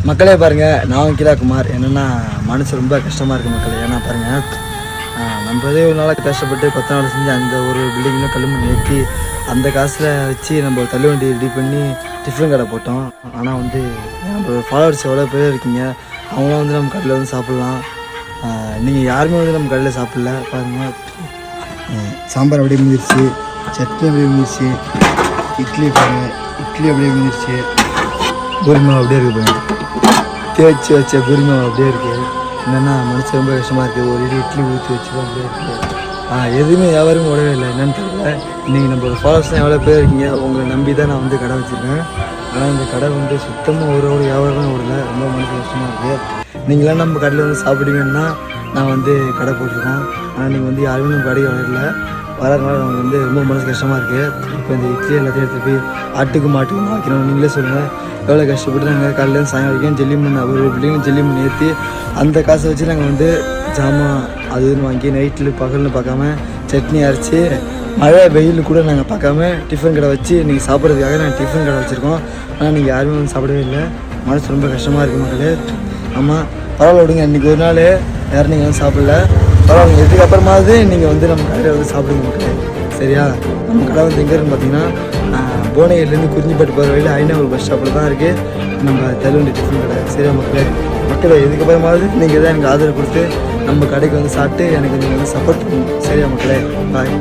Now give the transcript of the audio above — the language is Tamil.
மக்களே பாருங்கள், நான் கிலாக்குமார். என்னென்னா மனசு ரொம்ப கஷ்டமாக இருக்குது மக்களே. ஏன்னா பாருங்கள், நம்மளே ஒரு நாளைக்கு கஷ்டப்பட்டு 10 நாள் செஞ்சு அந்த ஒரு பில்டிங்கில் கல்லுமணி ஏற்றி அந்த காசில் வச்சு நம்ம ஒரு தள்ளுவண்டி ரெடி பண்ணி டிஃபன் கடை போட்டோம். ஆனால் வந்து நம்ம ஃபாலோவர்ஸ் எவ்வளோ பேர் இருக்கீங்க, அவங்களாம் வந்து நம்ம கடையில் வந்து சாப்பிட்லாம். நீங்கள் யாருமே வந்து நம்ம கடையில் சாப்பிட்ல. பாருங்கள், சாம்பார் அப்படியே மீந்துருச்சு, சட்னி அப்படியே மீந்துருச்சு, இட்லி பாருங்கள், இட்லி அப்படியே மீந்துருச்சு, பூரிமாவு அப்படியே இருக்குது பாருங்கள், தேய்ச்சி வச்ச பூரிமாவு அப்படியே இருக்குது. என்னென்னா மனசு ரொம்ப கஷ்டமாக இருக்குது. ஒரு இட்லி ஊற்றி வச்சுக்கோ அப்படியே இருக்குது. எதுவுமே வியாபாரமே ஓடவே இல்லை. என்னென்னு தெரியல. இன்றைக்கி நம்ம ஃபாலோவர்ஸ்லாம் எவ்வளோ பேர் இருக்கீங்க, உங்களை நம்பி தான் நான் வந்து கடை வச்சுருக்கேன். ஆனால் இந்த கடை வந்து சுத்தமாக ஒரு வியாபாரமே ஓடலை. ரொம்ப மனசு கஷ்டமாக இருக்குது. நீங்களாம் நம்ம கடையில் வந்து சாப்பிடுவீங்கன்னா நான் வந்து கடை போட்டிருக்கேன். ஆனால் நீங்கள் வந்து யாருமே நம்ம கடைக்கு வரல. வரதுனால நமக்கு வந்து ரொம்ப மனசு கஷ்டமாக இருக்குது. இப்போ இந்த இட்லி எல்லாத்தையும் எடுத்துகிட்டு போய் ஆட்டுக்கு மாட்டுக்கும் வைக்கணும். நீங்களே சொல்லுங்கள், எவ்வளோ கஷ்டப்பட்டு நாங்கள் காலையில் சாயங்காலம் வரைக்கும் ஜெல்லிமண் ஒரு பில்டிங் ஜெல்லிமண் ஏற்றி அந்த காசை வச்சு நாங்கள் வந்து ஜாமான் அது இதுன்னு வாங்கி நைட்டில் பகல்னு பார்க்காம சட்னி அரைச்சி மழை வெயில் கூட நாங்கள் பார்க்காம டிஃபன் கடை வச்சு நீங்கள் சாப்பிட்றதுக்காக நாங்கள் டிஃபன் கடை வச்சுருக்கோம். ஆனால் நீங்கள் யாருமே வந்து சாப்பிடவே இல்லை. மனசு ரொம்ப கஷ்டமாக இருக்குது மக்களே. ஆமாம், பரவாயில்ல விடுங்க. இன்றைக்கி ஒரு நாள் யாரும் நீங்கள் வந்து சாப்பிடல, பரவாயில்ல. இதுக்கப்புறமாவது நீங்கள் வந்து நம்ம கடையில் வந்து சாப்பிடுங்க மக்களே, சரியா? நம்ம கடை வந்து எங்கே இருக்குன்னு பார்த்தீங்கன்னா புவனகிரிலேருந்து குறிஞ்சிப்பட்டு போகிற வழியில் ஐநூறு பஸ் ஸ்டாப்பில் தான் இருக்குது நம்ம தள்ளுவண்டி டிஃபன் கடை, சரியா மக்களே? இதுக்கப்புறமாவது நீங்கள் தான் எனக்கு ஆதரவு கொடுத்து நம்ம கடைக்கு வந்து சாப்பிட்டு எனக்கு நீங்கள் வந்து சப்போர்ட் பண்ணணும், சரியா மக்களே? பாய்.